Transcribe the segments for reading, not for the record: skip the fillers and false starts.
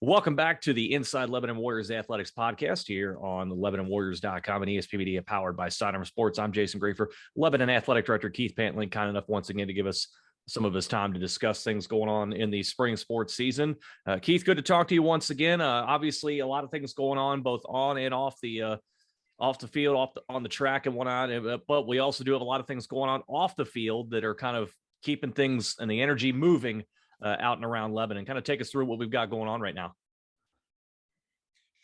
Welcome back to the Inside Lebanon Warriors Athletics podcast here on the LebanonWarriors.com and ESP Media powered by Sidearm Sports. I'm Jason Griefer, Lebanon Athletic Director Keith Pantling, kind enough once again to give us some of his time to discuss things going on in the spring sports season. Keith, good to talk to you once again. Obviously, a lot of things going on both on and off the field, on the track and whatnot. But we also do have a lot of things going on off the field that are kind of keeping things and the energy moving out and around Lebanon. Kind of take us through what we've got going on right now.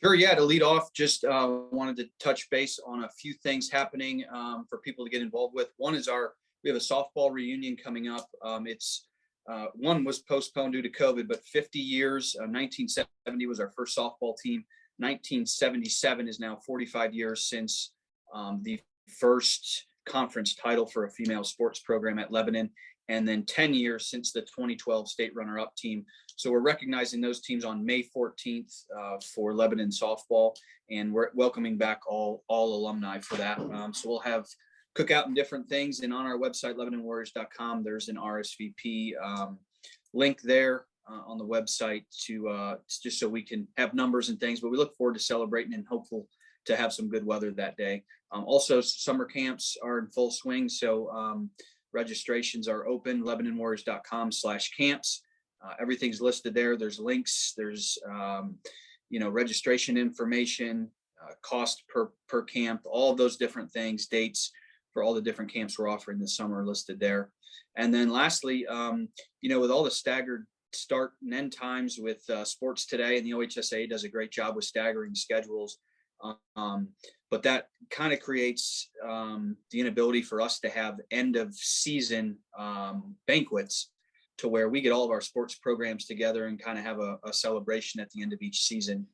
Sure. Yeah. To lead off, just wanted to touch base on a few things happening for people to get involved with. One is we have a softball reunion coming up. One was postponed due to COVID, but 50 years, 1970 was our first softball team. 1977 is now 45 years since the first conference title for a female sports program at Lebanon. And then 10 years since the 2012 state runner-up team. So we're recognizing those teams on May 14th for Lebanon softball, and we're welcoming back all alumni for that. So we'll have cookout and different things. And on our website, LebanonWarriors.com, there's an RSVP link there on the website to just so we can have numbers and things. But we look forward to celebrating and hopeful to have some good weather that day. Also, summer camps are in full swing. So registrations are open, LebanonWarriors.com/camps. Everything's listed there. There's links. There's, registration information, cost per camp, all of those different things, dates for all the different camps we're offering this summer listed there. And then lastly, with all the staggered start and end times with sports today, and the OHSA does a great job with staggering schedules. But that kind of creates the inability for us to have end of season banquets to where we get all of our sports programs together and kind of have a celebration at the end of each season.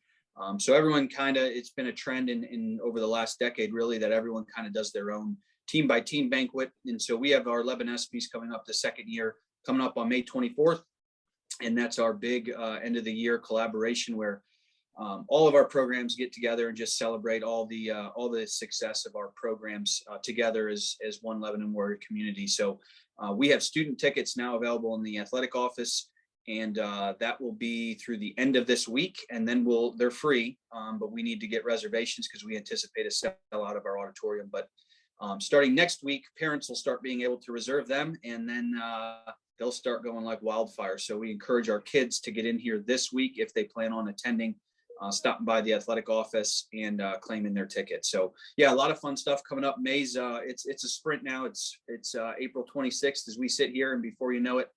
So everyone it's been a trend in over the last decade, really, that everyone kind of does their own team by team banquet. And so we have our Lebanon ESPYs coming up the second year, coming up on May 24th. And that's our big end of the year collaboration where all of our programs get together and just celebrate all the success of our programs together as one Lebanon Warrior community. So we have student tickets now available in the athletic office, and that will be through the end of this week. And then they're free, but we need to get reservations because we anticipate a sell out of our auditorium. But starting next week, parents will start being able to reserve them, and then they'll start going like wildfire. So we encourage our kids to get in here this week if they plan on attending. Stopping by the athletic office and claiming their ticket. So yeah, a lot of fun stuff coming up. May's it's a sprint now. It's April 26th as we sit here, and before you know it,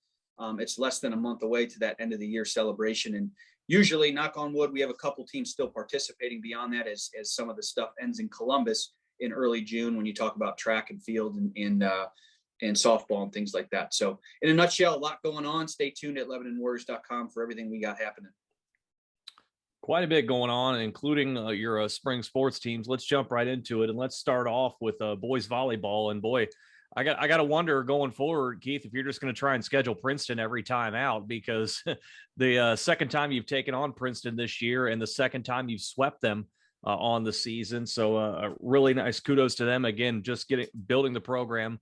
it's less than a month away to that end of the year celebration. And usually, knock on wood, we have a couple teams still participating beyond that as some of the stuff ends in Columbus in early June when you talk about track and field and softball and things like that. So in a nutshell, a lot going on. Stay tuned at LebanonWarriors.com for everything we got happening. Quite a bit going on, including your spring sports teams. Let's jump right into it, and let's start off with boys volleyball. And boy, I got to wonder going forward, Keith, if you're just going to try and schedule Princeton every time out, because the second time you've taken on Princeton this year, and the second time you've swept them on the season. So really nice kudos to them again, just building the program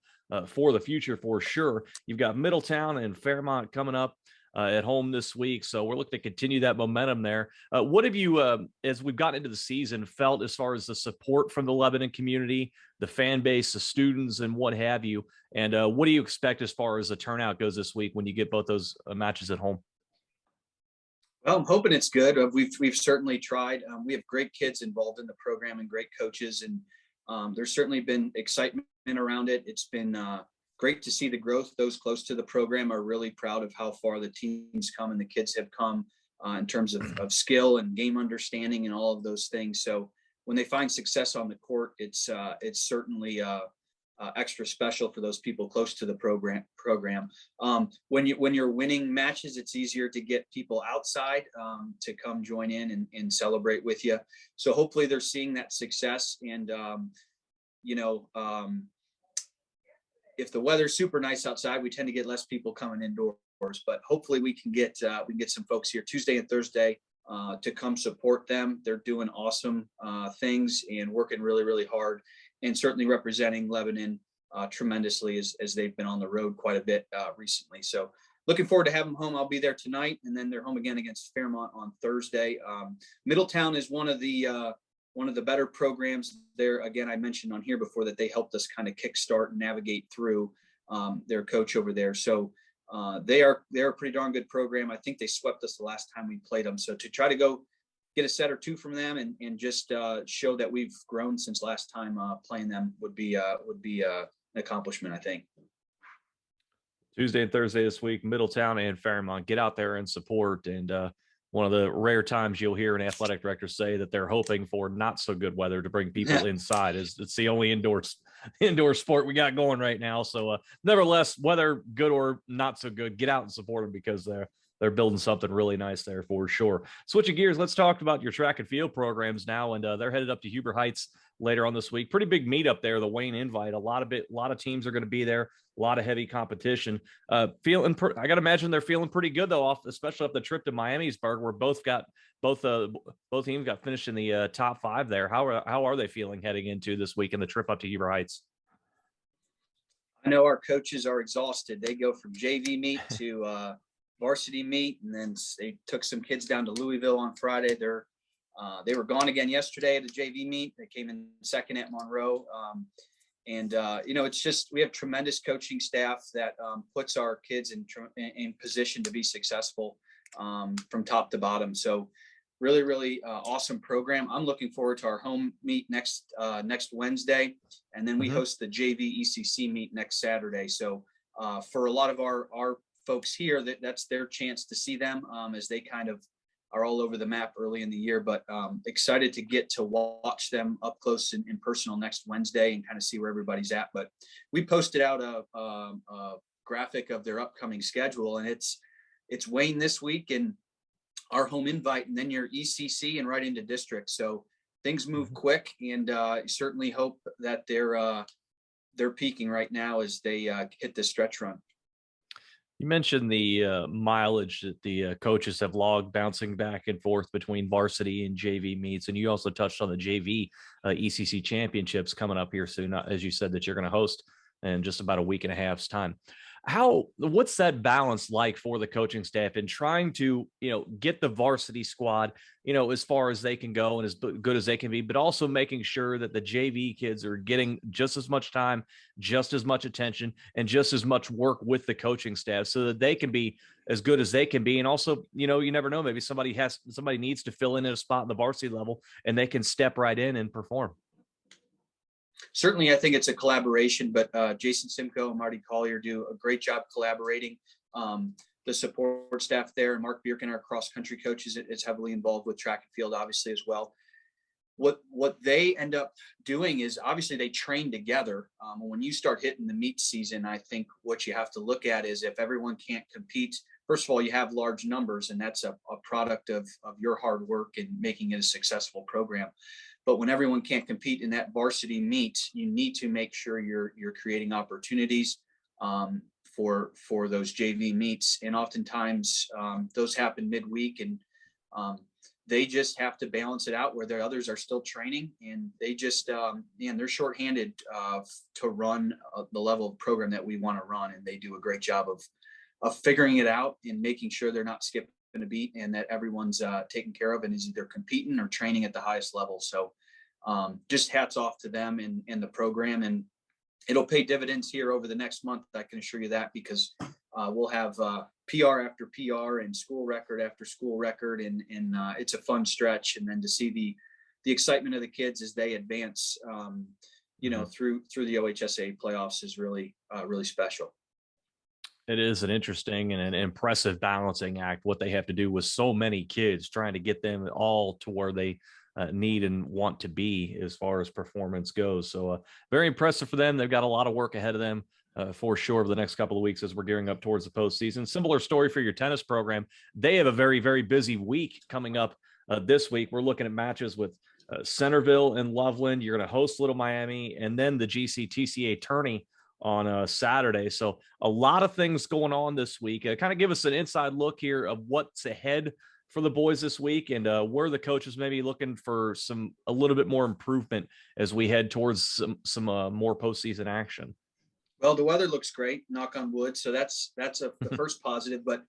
for the future for sure. You've got Middletown and Fairmont coming up at home this week. So we're looking to continue that momentum there. What have you, as we've gotten into the season, felt as far as the support from the Lebanon community, the fan base, the students, and what have you? And what do you expect as far as the turnout goes this week when you get both those matches at home? Well, I'm hoping it's good. We've certainly tried. We have great kids involved in the program and great coaches, and there's certainly been excitement around it. It's been great to see the growth. Those close to the program are really proud of how far the team's come and the kids have come in terms of skill and game understanding and all of those things. So when they find success on the court, it's certainly extra special for those people close to the program. When you're winning matches, it's easier to get people outside to come join in and celebrate with you. So hopefully they're seeing that success. And if the weather's super nice outside, we tend to get less people coming indoors, but hopefully we can get some folks here Tuesday and Thursday to come support them. They're doing awesome things and working really, really hard, and certainly representing Lebanon tremendously as they've been on the road quite a bit recently. So looking forward to having them home. I'll be there tonight, and then they're home again against Fairmont on Thursday. Middletown is one of the better programs there. Again, I mentioned on here before that they helped us kind of kickstart and navigate through their coach over there. So they're a pretty darn good program. I think they swept us the last time we played them. So to try to go get a set or two from them and just show that we've grown since last time playing them would be an accomplishment, I think. Tuesday and Thursday this week, Middletown and Fairmont. Get out there and support. And one of the rare times you'll hear an athletic director say that they're hoping for not so good weather to bring people inside. It's the only indoor sport we got going right now. So nevertheless, whether good or not so good, get out and support them because they're building something really nice there for sure. Switching gears, let's talk about your track and field programs now. And they're headed up to Huber Heights later on this week. Pretty big meet up there, the Wayne Invite. A lot of teams are going to be there. A lot of heavy competition. I got to imagine they're feeling pretty good though, especially off the trip to Miamisburg, where both teams got finished in the top 5 there. How are they feeling heading into this week and the trip up to Huber Heights? I know our coaches are exhausted. They go from JV meet to varsity meet, and then they took some kids down to Louisville on Friday. They were gone again yesterday at a JV meet. They came in second at Monroe. It's just, we have tremendous coaching staff that puts our kids in position to be successful from top to bottom. So really, really awesome program. I'm looking forward to our home meet next Wednesday. And then we host the JV ECC meet next Saturday. So for a lot of our folks here, that's their chance to see them as they kind of are all over the map early in the year, but excited to get to watch them up close and personal next Wednesday and kind of see where everybody's at. But we posted out a graphic of their upcoming schedule, and it's Wayne this week and our home invite, and then your ECC and right into district. So things move quick, and certainly hope that they're peaking right now as they hit this stretch run. You mentioned the mileage that the coaches have logged bouncing back and forth between varsity and JV meets. And you also touched on the JV ECC championships coming up here soon, as you said that you're going to host in just about a week and a half's time. What's that balance like for the coaching staff in trying to, get the varsity squad, as far as they can go and as good as they can be, but also making sure that the JV kids are getting just as much time, just as much attention, and just as much work with the coaching staff so that they can be as good as they can be. And also, you never know, maybe somebody needs to fill in at a spot in the varsity level and they can step right in and perform. Certainly, I think it's a collaboration, but Jason Simcoe and Marty Collier do a great job collaborating. The support staff there, and Mark Bierkin, our cross-country coach, is heavily involved with track and field, obviously, as well. What they end up doing is, obviously, they train together. When you start hitting the meet season, I think what you have to look at is if everyone can't compete, first of all, you have large numbers, and that's a product of your hard work and making it a successful program. But when everyone can't compete in that varsity meet, you need to make sure you're creating opportunities for those JV meets. And oftentimes those happen midweek, and they just have to balance it out where the others are still training, and they just they're shorthanded to run the level of program that we want to run, and they do a great job of figuring it out and making sure they're not skipping a beat and that everyone's taken care of and is either competing or training at the highest level. So just hats off to them and the program, and it'll pay dividends here over the next month. I can assure you that, because we'll have PR after PR and school record after school record, and it's a fun stretch. And then to see the excitement of the kids as they advance, through the OHSA playoffs is really special. It is an interesting and an impressive balancing act, what they have to do with so many kids, trying to get them all to where they need and want to be as far as performance goes. So very impressive for them. They've got a lot of work ahead of them for sure over the next couple of weeks as we're gearing up towards the postseason. Similar story for your tennis program. They have a very, very busy week coming up this week. We're looking at matches with Centerville and Loveland. You're going to host Little Miami, and then the GC-TCA tourney on Saturday. So a lot of things going on this week. Kind of give us an inside look here of what's ahead for the boys this week, and where the coaches may be looking for a little bit more improvement as we head towards some more postseason action. Well, the weather looks great, knock on wood. So the first positive. But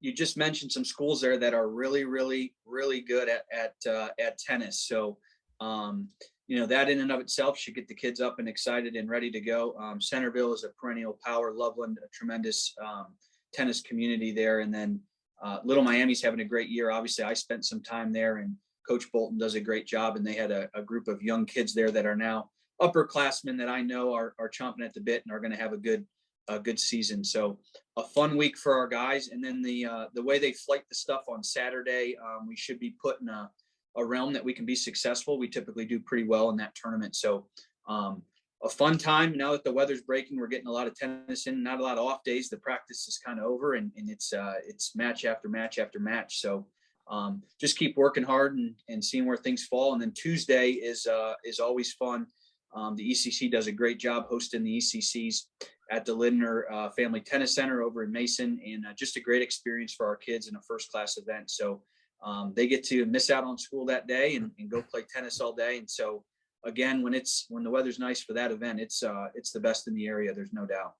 you just mentioned some schools there that are really, really, really good at tennis. So that in and of itself should get the kids up and excited and ready to go. Centerville is a perennial power. Loveland, a tremendous tennis community there, and then Little Miami's having a great year. Obviously, I spent some time there, and Coach Bolton does a great job. And they had a group of young kids there that are now upperclassmen that I know are chomping at the bit and are going to have a good season. So a fun week for our guys. And then the way they flight the stuff on Saturday, we should be put in a realm that we can be successful. We typically do pretty well in that tournament. So a fun time. Now that the weather's breaking, we're getting a lot of tennis in, not a lot of off days. The practice is kind of over, and it's match after match after match. So just keep working hard and seeing where things fall. And then Tuesday is always fun. The ECC does a great job hosting the ECCs at the Lindner Family Tennis Center over in Mason, and just a great experience for our kids in a first-class event. So they get to miss out on school that day and go play tennis all day. And so again, when the weather's nice for that event, it's the best in the area. There's no doubt.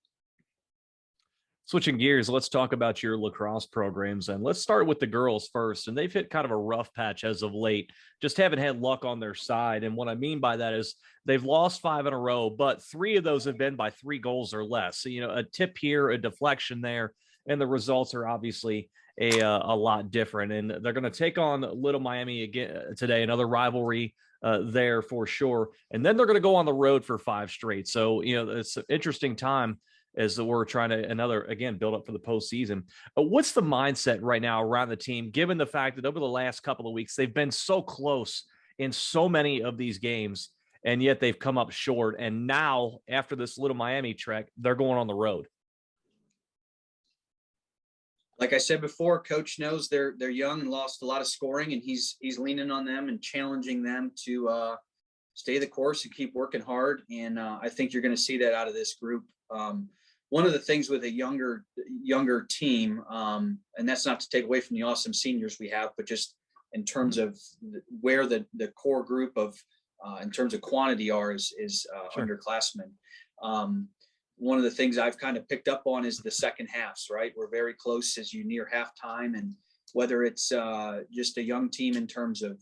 Switching gears, let's talk about your lacrosse programs, and let's start with the girls first. And they've hit kind of a rough patch as of late, just haven't had luck on their side. And what I mean by that is they've lost 5 in a row, but 3 of those have been by 3 goals or less. So, a tip here, a deflection there, and the results are obviously a lot different. And they're going to take on Little Miami again today, another rivalry there for sure. And then they're going to go on the road for 5 straight. So, it's an interesting time as we're trying to build up for the postseason. What's the mindset right now around the team, given the fact that over the last couple of weeks, they've been so close in so many of these games, and yet they've come up short. And now after this Little Miami trek, they're going on the road. Like I said before, Coach knows they're young and lost a lot of scoring, and he's leaning on them and challenging them to stay the course and keep working hard. And I think you're going to see that out of this group. One of the things with a younger team, and that's not to take away from the awesome seniors we have, but just in terms of where the core group of in terms of quantity is Sure. underclassmen. One of the things I've kind of picked up on is the second halves, right? We're very close as you near halftime, and whether it's just a young team in terms of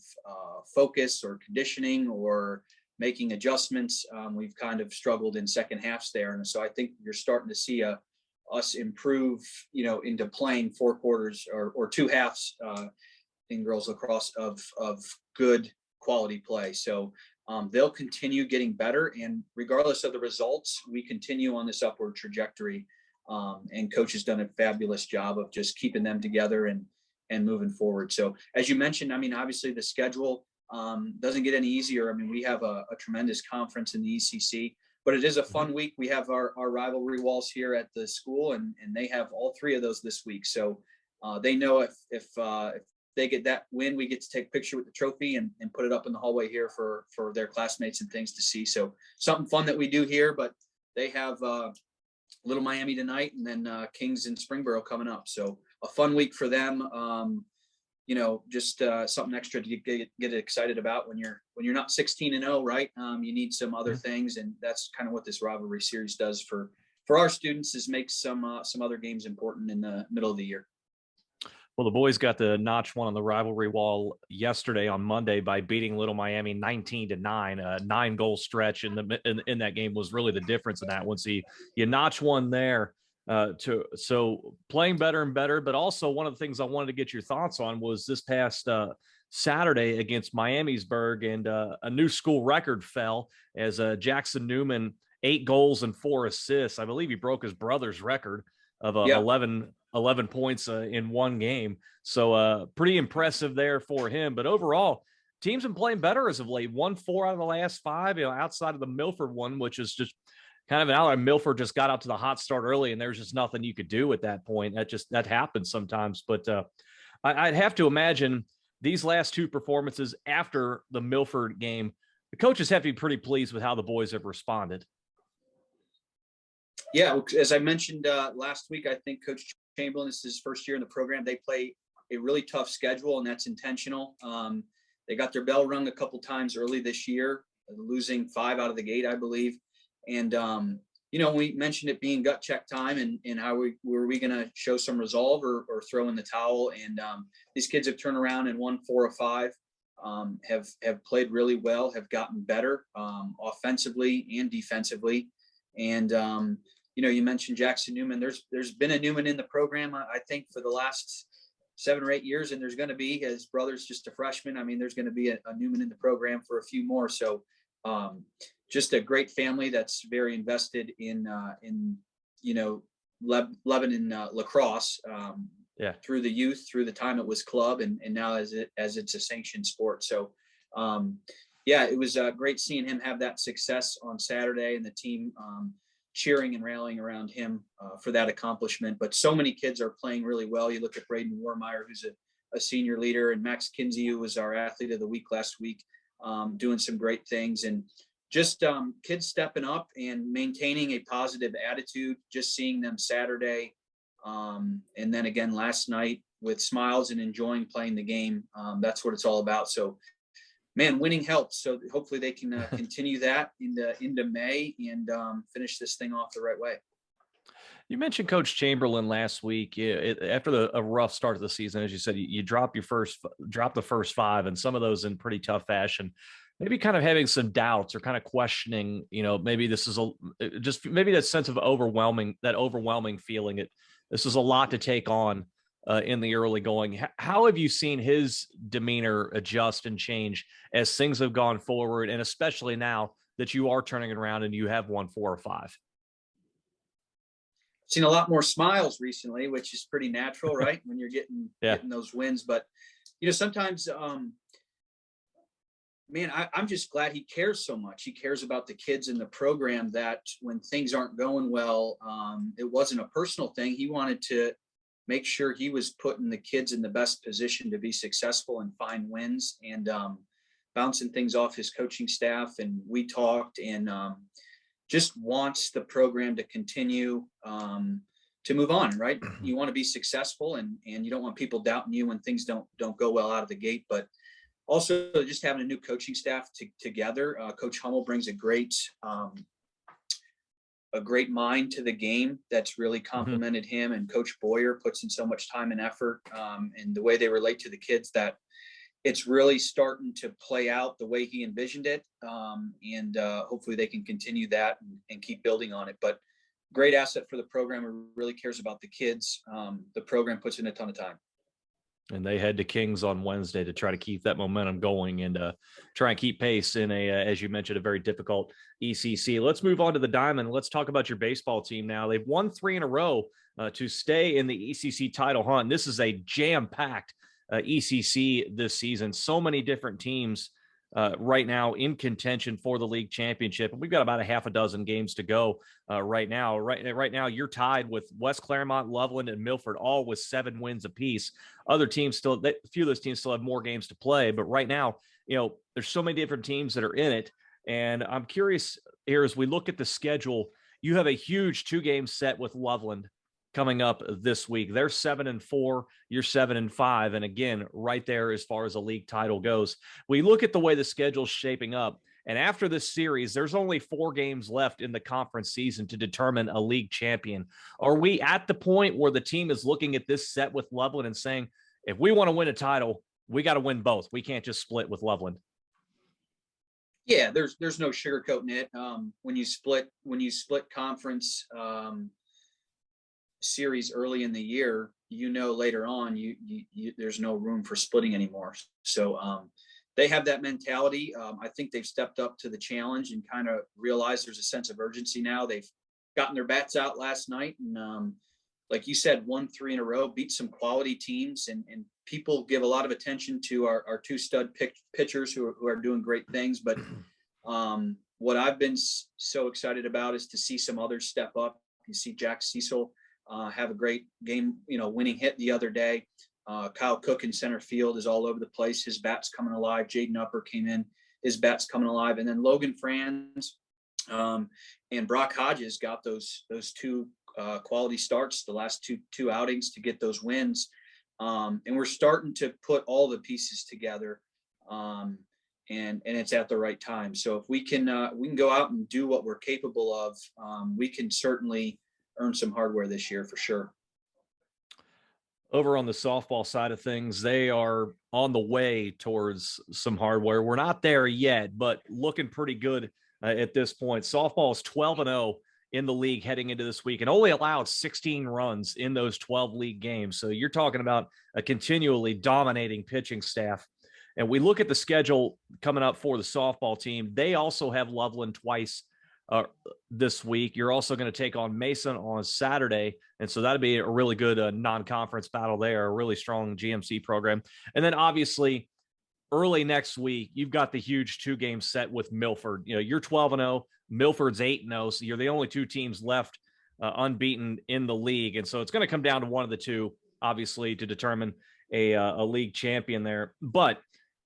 focus or conditioning or making adjustments, we've kind of struggled in second halves there. And so I think you're starting to see us improve, into playing 4 quarters or 2 halves in girls lacrosse of good quality play. So they'll continue getting better, and regardless of the results, we continue on this upward trajectory. And Coach has done a fabulous job of just keeping them together and moving forward. So as you mentioned, obviously the schedule doesn't get any easier. We have a tremendous conference in the ECC, but it is a fun week. We have our rivalry walls here at the school, and they have all 3 of those this week. So they know if they get that win, we get to take a picture with the trophy and put it up in the hallway here for their classmates and things to see. So something fun that we do here, but they have Little Miami tonight, and then Kings and Springboro coming up. So a fun week for them. Just something extra to get excited about when you're not 16-0, right? You need some other things, and that's kind of what this rivalry series does for our students, is make some other games important in the middle of the year. Well, the boys got the notch one on the rivalry wall yesterday on Monday by beating Little Miami 19-9. A 9-goal stretch in that game was really the difference in that one. So you notch one there. So playing better and better, but also one of the things I wanted to get your thoughts on was this past Saturday against Miamisburg, and a new school record fell as Jackson Newman 8 goals and 4 assists. I believe he broke his brother's record of 11 points in one game. So pretty impressive there for him. But overall, teams been playing better as of late. Won 4 out of the last 5, outside of the Milford one, which is just kind of an outlier. Milford just got out to the hot start early, and there's just nothing you could do at that point. That happens sometimes. But I'd have to imagine these last 2 performances after the Milford game, the coaches have to be pretty pleased with how the boys have responded. Yeah, as I mentioned last week, I think Coach Chamberlain, this is his first year in the program. They play a really tough schedule, and that's intentional. They got their bell rung a couple times early this year, losing 5 out of the gate, I believe. And we mentioned it being gut check time, and how were we going to show some resolve or throw in the towel. And these kids have turned around and won 4 or 5, have played really well, have gotten better offensively and defensively. And, you mentioned Jackson Newman. There's been a Newman in the program, I think, for the last 7 or 8 years, and there's going to be, his brother's just a freshman. I mean, there's going to be a Newman in the program for a few more. So just a great family that's very invested in Lebanon lacrosse through the youth, through the time it was club, and now as it's a sanctioned sport. So it was great seeing him have that success on Saturday, and the team cheering and rallying around him for that accomplishment. But so many kids are playing really well. You look at Braden Warmeyer, who's a senior leader, and Max Kinsey, who was our athlete of the week last week, doing some great things. And just kids stepping up and maintaining a positive attitude, just seeing them Saturday. And then again last night with smiles and enjoying playing the game. That's what it's all about. So, man, winning helps. So hopefully they can continue that into May and finish this thing off the right way. You mentioned Coach Chamberlain last week. After a rough start of the season, as you said, you dropped the first 5, and some of those in pretty tough fashion. Maybe kind of having some doubts or kind of questioning, maybe this is maybe that sense of overwhelming feeling. This is a lot to take on in the early going. How have you seen his demeanor adjust and change as things have gone forward, and especially now that you are turning it around and you have won 4 or 5? Seen a lot more smiles recently, which is pretty natural, right? When you're getting those wins. But, sometimes, man, I'm just glad he cares so much. He cares about the kids in the program, that when things aren't going well, it wasn't a personal thing. He wanted to make sure he was putting the kids in the best position to be successful and find wins, and bouncing things off his coaching staff. And we talked, and just wants the program to continue to move on, right? You want to be successful, and you don't want people doubting you when things don't go well out of the gate. But also just having a new coaching staff together. Coach Hummel brings a great mind to the game that's really complimented him, and Coach Boyer puts in so much time and effort, and the way they relate to the kids, that it's really starting to play out the way he envisioned it. And hopefully they can continue that and keep building on it. But great asset for the program, who really cares about the kids. The program puts in a ton of time. And they head to Kings on Wednesday to try to keep that momentum going and try and keep pace in as you mentioned, a very difficult ECC. Let's move on to the Diamond. Let's talk about your baseball team now. They've won 3 in a row to stay in the ECC title hunt. This is a jam-packed ECC this season. So many different teams right now in contention for the league championship. And we've got about a half a dozen games to go right now. Right now, you're tied with West Claremont, Loveland, and Milford, all with 7 wins apiece. Other teams a few of those teams still have more games to play. But right now, there's so many different teams that are in it. And I'm curious here, as we look at the schedule, you have a huge 2-game set with Loveland coming up this week. They're 7-4, you're 7-5. And again, right there as far as a league title goes. We look at the way the schedule's shaping up, and after this series, there's only 4 games left in the conference season to determine a league champion. Are we at the point where the team is looking at this set with Loveland and saying, if we want to win a title, we got to win both. We can't just split with Loveland. Yeah, there's no sugarcoating it. When you split conference series early in the year, later on you there's no room for splitting anymore. So they have that mentality. I think they've stepped up to the challenge and kind of realized there's a sense of urgency now. They've gotten their bats out last night, and like you said, won 3 in a row, beat some quality teams, and people give a lot of attention to our 2 stud pitchers who are doing great things. But what I've been so excited about is to see some others step up. You see Jack Cecil have a great game, winning hit the other day. Kyle Cook in center field is all over the place. His bat's coming alive. Jaden Upper came in, his bat's coming alive. And then Logan Franz and Brock Hodges got those 2 quality starts the last two outings to get those wins. And we're starting to put all the pieces together. and it's at the right time. So if we can go out and do what we're capable of, we can certainly earn some hardware this year for sure. Over on the softball side of things, they are on the way towards some hardware. We're not there yet, but looking pretty good at this point. Softball is 12-0 in the league heading into this week and only allowed 16 runs in those 12 league games. So you're talking about a continually dominating pitching staff. And we look at the schedule coming up for the softball team. They also have Loveland twice this week. You're also going to take on Mason on Saturday. And so that'd be a really good non-conference battle there, a really strong GMC program. And then obviously early next week, you've got the huge 2-game set with Milford. You know, you're 12-0, Milford's 8-0. So you're the only 2 teams left unbeaten in the league. And so it's going to come down to one of the 2, obviously, to determine a league champion there. But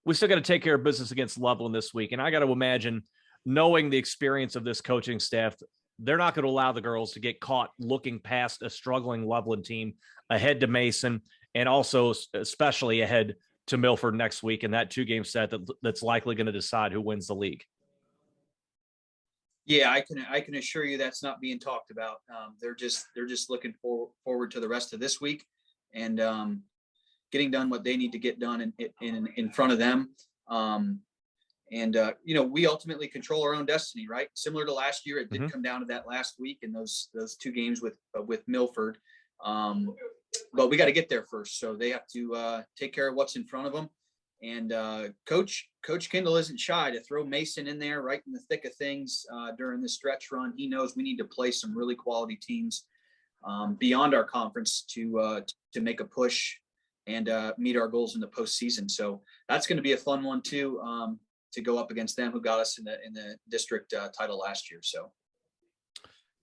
we still got to take care of business against Loveland this week. And I got to imagine, knowing the experience of this coaching staff, they're not going to allow the girls to get caught looking past a struggling Loveland team ahead to Mason, and also especially ahead to Milford next week in that 2-game set that's likely going to decide who wins the league. Yeah, I can assure you that's not being talked about. They're just looking forward to the rest of this week and getting done what they need to get done in front of them. You know, we ultimately control our own destiny, right? Similar to last year, it did come down to that last week and those 2 games with Milford. But we got to get there first. So they have to take care of what's in front of them. And Coach Kendall isn't shy to throw Mason in there right in the thick of things during this stretch run. He knows we need to play some really quality teams beyond our conference to make a push and meet our goals in the postseason. So that's going to be a fun one too, to go up against them, who got us in the district title last year. So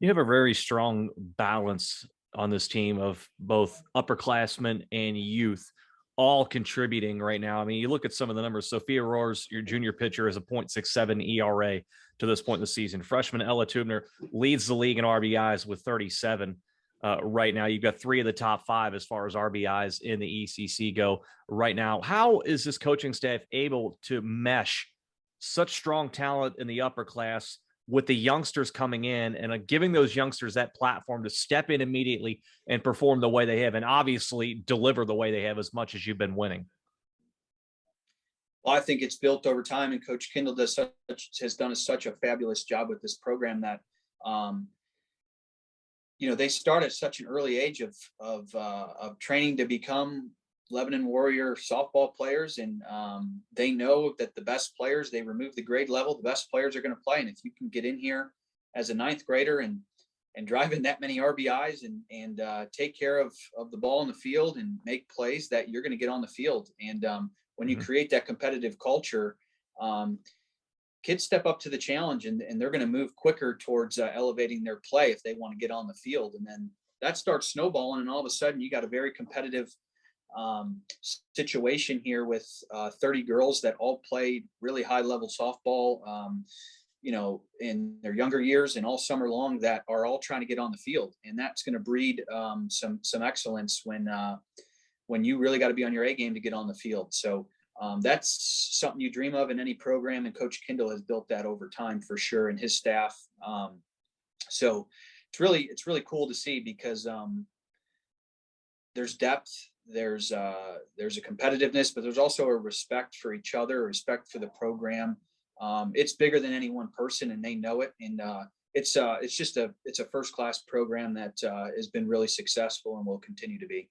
you have a very strong balance on this team of both upperclassmen and youth, all contributing right now. I mean, you look at some of the numbers. Sophia Roars, your junior pitcher, is a .67 ERA to this point in the season. Freshman Ella Tubner leads the league in RBIs with 37. Right now, you've got 3 of the top 5 as far as RBIs in the ECC go right now. How is this coaching staff able to mesh such strong talent in the upper class with the youngsters coming in and giving those youngsters that platform to step in immediately and perform the way they have, and obviously deliver the way they have as much as you've been winning? Well, I think it's built over time, and Coach Kendall has done such a fabulous job with this program that, you know, they start at such an early age of training to become Lebanon Warrior softball players. And they know that the best players, they remove the grade level, the best players are going to play. And if you can get in here as a 9th grader and drive in that many RBIs and take care of the ball in the field and make plays, that you're going to get on the field. And when you create that competitive culture, kids step up to the challenge and they're going to move quicker towards elevating their play if they want to get on the field. And then that starts snowballing, and all of a sudden you got a very competitive situation here with 30 girls that all played really high level softball, you know, in their younger years and all summer long, that are all trying to get on the field. And that's going to breed some excellence when you really got to be on your A game to get on the field. So that's something you dream of in any program, and Coach Kendall has built that over time for sure, and his staff. So it's really cool to see, because there's depth, there's a competitiveness, but there's also a respect for each other, a respect for the program. It's bigger than any one person, and they know it. And it's a first-class program that has been really successful and will continue to be.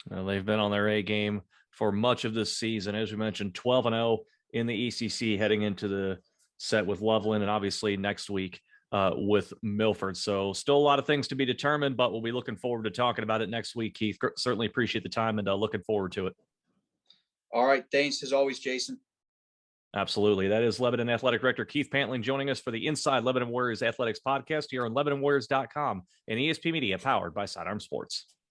They've been on their A game for much of this season. As we mentioned, 12-0 in the ECC heading into the set with Loveland, and obviously next week with Milford. So still a lot of things to be determined, but we'll be looking forward to talking about it next week, Keith. Certainly appreciate the time, and looking forward to it. All right. Thanks as always, Jason. Absolutely. That is Lebanon Athletic Director Keith Pantling joining us for the Inside Lebanon Warriors Athletics podcast here on LebanonWarriors.com and ESP Media, powered by Sidearm Sports.